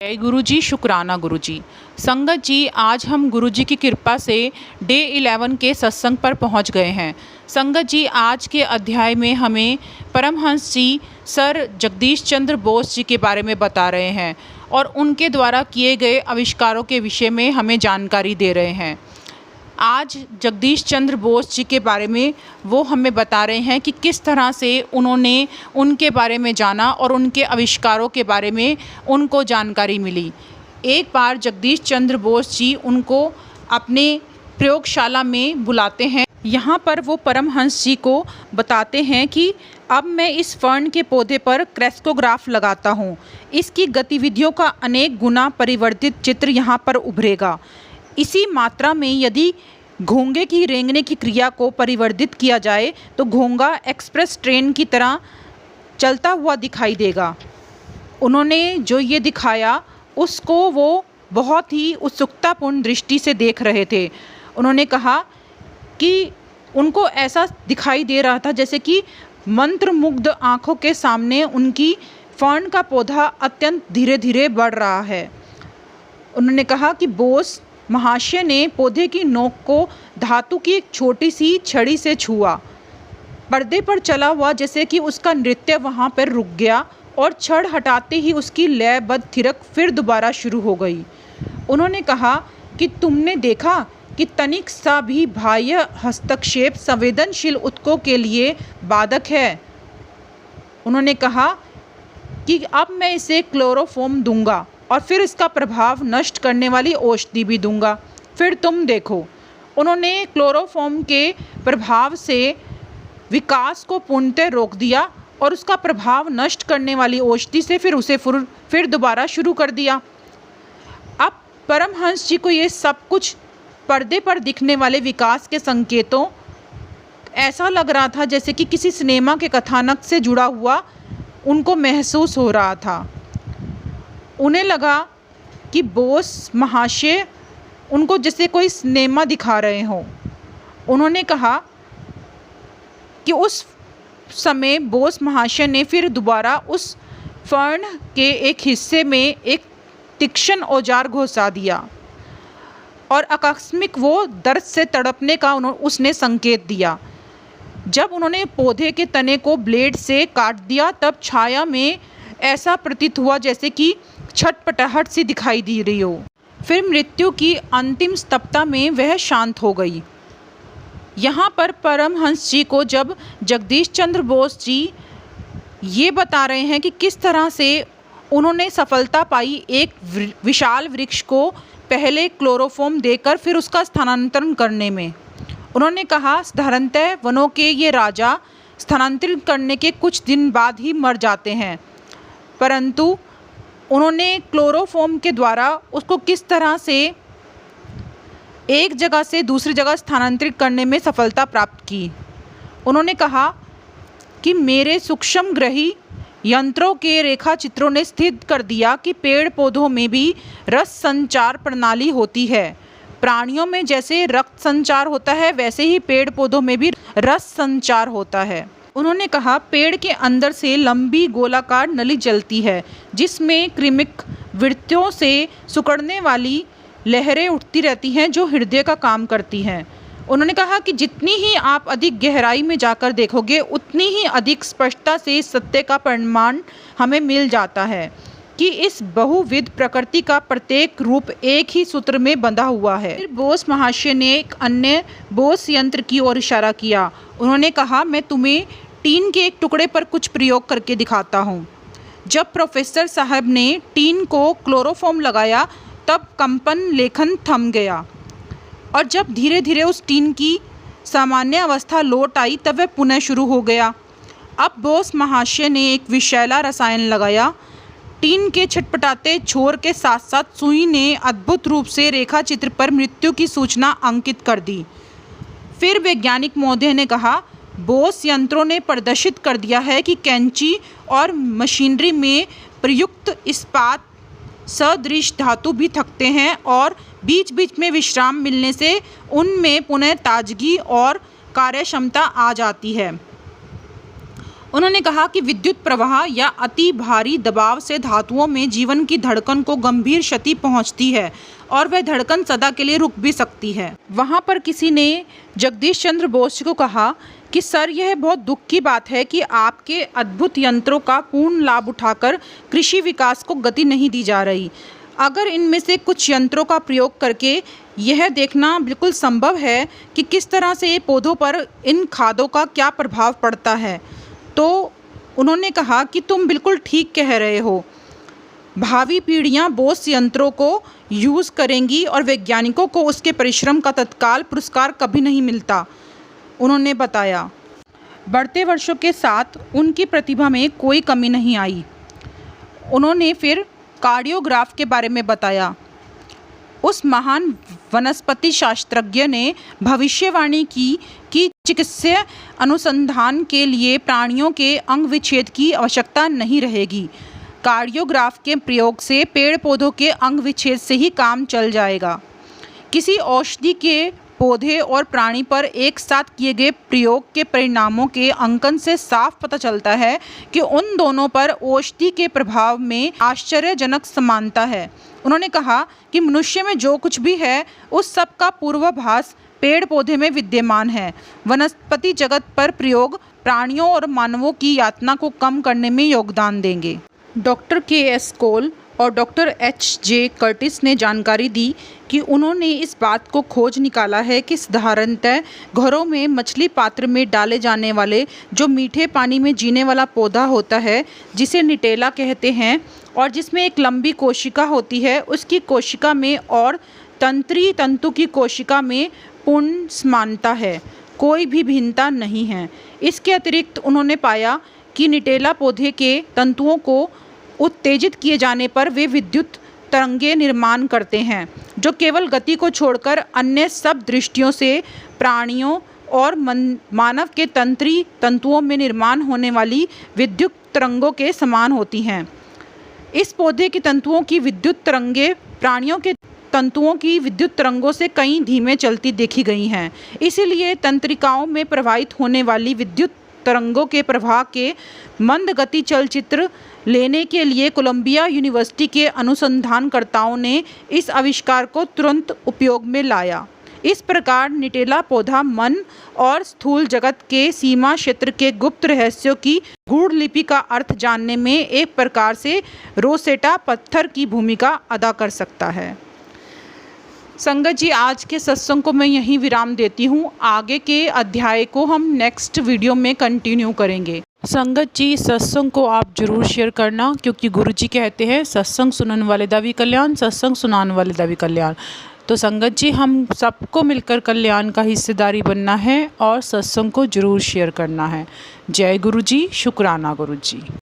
जय गुरु जी, शुक्राना गुरु जी। संगत जी, आज हम गुरु जी की कृपा से डे 11 के सत्संग पर पहुंच गए हैं। संगत जी, आज के अध्याय में हमें परमहंस जी सर जगदीश चंद्र बोस जी के बारे में बता रहे हैं और उनके द्वारा किए गए आविष्कारों के विषय में हमें जानकारी दे रहे हैं। आज जगदीश चंद्र बोस जी के बारे में वो हमें बता रहे हैं कि किस तरह से उन्होंने उनके बारे में जाना और उनके आविष्कारों के बारे में उनको जानकारी मिली। एक बार जगदीश चंद्र बोस जी उनको अपने प्रयोगशाला में बुलाते हैं। यहाँ पर वो परमहंस जी को बताते हैं कि अब मैं इस फर्न के पौधे पर क्रेस्कोग्राफ लगाता हूँ। इसकी गतिविधियों का अनेक गुना परिवर्तित चित्र यहाँ पर उभरेगा। इसी मात्रा में यदि घोंगे की रेंगने की क्रिया को परिवर्धित किया जाए तो घोंगा एक्सप्रेस ट्रेन की तरह चलता हुआ दिखाई देगा। उन्होंने जो ये दिखाया उसको वो बहुत ही उत्सुकतापूर्ण दृष्टि से देख रहे थे। उन्होंने कहा कि उनको ऐसा दिखाई दे रहा था जैसे कि मंत्रमुग्ध आँखों के सामने उनकी फर्न का पौधा अत्यंत धीरे धीरे बढ़ रहा है। उन्होंने कहा कि बोस महाशय ने पौधे की नोक को धातु की एक छोटी सी छड़ी से छुआ। पर्दे पर चला हुआ जैसे कि उसका नृत्य वहाँ पर रुक गया और छड़ हटाते ही उसकी लयबद्ध थिरक फिर दोबारा शुरू हो गई। उन्होंने कहा कि तुमने देखा कि तनिक सा भी बाह्य हस्तक्षेप संवेदनशील ऊतकों के लिए बाधक है। उन्होंने कहा कि अब मैं इसे क्लोरोफॉर्म दूंगा और फिर इसका प्रभाव नष्ट करने वाली औषधि भी दूंगा, फिर तुम देखो। उन्होंने क्लोरोफॉर्म के प्रभाव से विकास को पूर्णतः रोक दिया और उसका प्रभाव नष्ट करने वाली औषधि से फिर दोबारा शुरू कर दिया। अब परमहंस जी को ये सब कुछ पर्दे पर दिखने वाले विकास के संकेतों ऐसा लग रहा था जैसे कि किसी सिनेमा के कथानक से जुड़ा हुआ उनको महसूस हो रहा था। उन्हें लगा कि बोस महाशय उनको जैसे कोई सिनेमा दिखा रहे हों। उन्होंने कहा कि उस समय बोस महाशय ने फिर दोबारा उस फर्न के एक हिस्से में एक तीक्ष्ण औजार घुसा दिया और आकस्मिक वो दर्द से तड़पने का उसने संकेत दिया। जब उन्होंने पौधे के तने को ब्लेड से काट दिया तब छाया में ऐसा प्रतीत हुआ जैसे कि छटपटाहट सी दिखाई दे रही हो। फिर मृत्यु की अंतिम स्तब्धता में वह शांत हो गई। यहाँ पर परमहंस जी को जब जगदीश चंद्र बोस जी ये बता रहे हैं कि किस तरह से उन्होंने सफलता पाई एक विशाल वृक्ष को पहले क्लोरोफॉर्म देकर फिर उसका स्थानांतरण करने में। उन्होंने कहा साधारणतः वनों के ये राजा स्थानांतरित करने के कुछ दिन बाद ही मर जाते हैं, परंतु उन्होंने क्लोरोफॉर्म के द्वारा उसको किस तरह से एक जगह से दूसरी जगह स्थानांतरित करने में सफलता प्राप्त की। उन्होंने कहा कि मेरे सूक्ष्मग्रही यंत्रों के रेखा चित्रों ने स्थित कर दिया कि पेड़ पौधों में भी रस संचार प्रणाली होती है। प्राणियों में जैसे रक्त संचार होता है वैसे ही पेड़ पौधों में भी रस संचार होता है। उन्होंने कहा पेड़ के अंदर से लंबी गोलाकार नली जलती है जिसमें कृमिक वृत्तियों से सिकुड़ने वाली लहरें उठती रहती हैं जो हृदय का काम करती हैं। उन्होंने कहा कि जितनी ही आप अधिक गहराई में जाकर देखोगे उतनी ही अधिक स्पष्टता से इस सत्य का प्रमाण हमें मिल जाता है कि इस बहुविध प्रकृति का प्रत्येक रूप एक ही सूत्र में बंधा हुआ है। फिर बोस महाशय ने एक अन्य बोस यंत्र की ओर इशारा किया। उन्होंने कहा मैं तुम्हें टीन के एक टुकड़े पर कुछ प्रयोग करके दिखाता हूँ। जब प्रोफेसर साहब ने टीन को क्लोरोफॉर्म लगाया तब कंपन लेखन थम गया और जब धीरे धीरे उस टीन की सामान्य अवस्था लौट आई तब वह पुनः शुरू हो गया। अब बोस महाशय ने एक विषैला रसायन लगाया। टीन के छटपटाते छोर के साथ साथ सुई ने अद्भुत रूप से रेखा चित्र पर मृत्यु की सूचना अंकित कर दी। फिर वैज्ञानिक महोदय ने कहा बोस यंत्रों ने प्रदर्शित कर दिया है कि कैंची और मशीनरी में प्रयुक्त इस्पात सदृश धातु भी थकते हैं और बीच बीच में विश्राम मिलने से उनमें पुनः ताजगी और कार्यक्षमता आ जाती है। उन्होंने कहा कि विद्युत प्रवाह या अति भारी दबाव से धातुओं में जीवन की धड़कन को गंभीर क्षति पहुंचती है और वह धड़कन सदा के लिए रुक भी सकती है। वहां पर किसी ने जगदीश चंद्र बोस जी को कहा कि सर, यह बहुत दुख की बात है कि आपके अद्भुत यंत्रों का पूर्ण लाभ उठाकर कृषि विकास को गति नहीं दी जा रही। अगर इनमें से कुछ यंत्रों का प्रयोग करके यह देखना बिल्कुल संभव है कि किस तरह से पौधों पर इन खादों का क्या प्रभाव पड़ता है, तो उन्होंने कहा कि तुम बिल्कुल ठीक कह रहे हो। भावी पीढ़ियां बोस यंत्रों को यूज़ करेंगी और वैज्ञानिकों को उसके परिश्रम का तत्काल पुरस्कार कभी नहीं मिलता, उन्होंने बताया। बढ़ते वर्षों के साथ उनकी प्रतिभा में कोई कमी नहीं आई। उन्होंने फिर कार्डियोग्राफ के बारे में बताया। उस महान वनस्पति शास्त्रज्ञ ने भविष्यवाणी की कि चिकित्सीय अनुसंधान के लिए प्राणियों के अंग विच्छेद की आवश्यकता नहीं रहेगी। कार्डियोग्राफ के प्रयोग से पेड़ पौधों के अंग विच्छेद से ही काम चल जाएगा। किसी औषधि के पौधे और प्राणी पर एक साथ किए गए प्रयोग के परिणामों के अंकन से साफ पता चलता है कि उन दोनों पर औषधि के प्रभाव में आश्चर्यजनक समानता है। उन्होंने कहा कि मनुष्य में जो कुछ भी है उस सब का पूर्वाभास पेड़ पौधे में विद्यमान है। वनस्पति जगत पर प्रयोग प्राणियों और मानवों की यातना को कम करने में योगदान देंगे। Doctor KS. कोल और डॉक्टर एच.जे. कर्टिस ने जानकारी दी कि उन्होंने इस बात को खोज निकाला है कि साधारणतः घरों में मछली पात्र में डाले जाने वाले जो मीठे पानी में जीने वाला पौधा होता है, जिसे निटेला कहते हैं, और जिसमें एक लंबी कोशिका होती है, उसकी कोशिका में और तंत्री तंतु की कोशिका में पूर्ण समानता है, कोई भी भिन्नता नहीं है। इसके अतिरिक्त उन्होंने पाया कि निटेला पौधे के तंतुओं को उत्तेजित किए जाने पर वे विद्युत तरंगें निर्माण करते हैं, जो केवल गति को छोड़कर अन्य सब दृष्टियों से प्राणियों और मानव के तंत्री तंतुओं में निर्माण होने वाली विद्युत तरंगों के समान होती हैं। इस पौधे के तंतुओं की विद्युत तरंगें प्राणियों के तंतुओं की विद्युत तरंगों से कहीं धीमे चलती देखी गई हैं। इसीलिए तंत्रिकाओं में प्रवाहित होने वाली विद्युत तरंगों के प्रवाह के मंद गति चलचित्र लेने के लिए कोलंबिया यूनिवर्सिटी के अनुसंधानकर्ताओं ने इस आविष्कार को तुरंत उपयोग में लाया। इस प्रकार निटेला पौधा मन और स्थूल जगत के सीमा क्षेत्र के गुप्त रहस्यों की गूढ़ लिपि का अर्थ जानने में एक प्रकार से रोसेटा पत्थर की भूमिका अदा कर सकता है। संगत जी, आज के सत्संग को मैं यहीं विराम देती हूँ। आगे के अध्याय को हम नेक्स्ट वीडियो में कंटिन्यू करेंगे। संगत जी, सत्संग को आप जरूर शेयर करना, क्योंकि गुरु जी कहते हैं सत्संग सुनने वाले दा भी कल्याण, सत्संग सुनाने वाले दा भी कल्याण। तो संगत जी, हम सबको मिलकर कल्याण का हिस्सेदारी बनना है और सत्संग को जरूर शेयर करना है। जय गुरु जी, शुक्राना गुरु जी।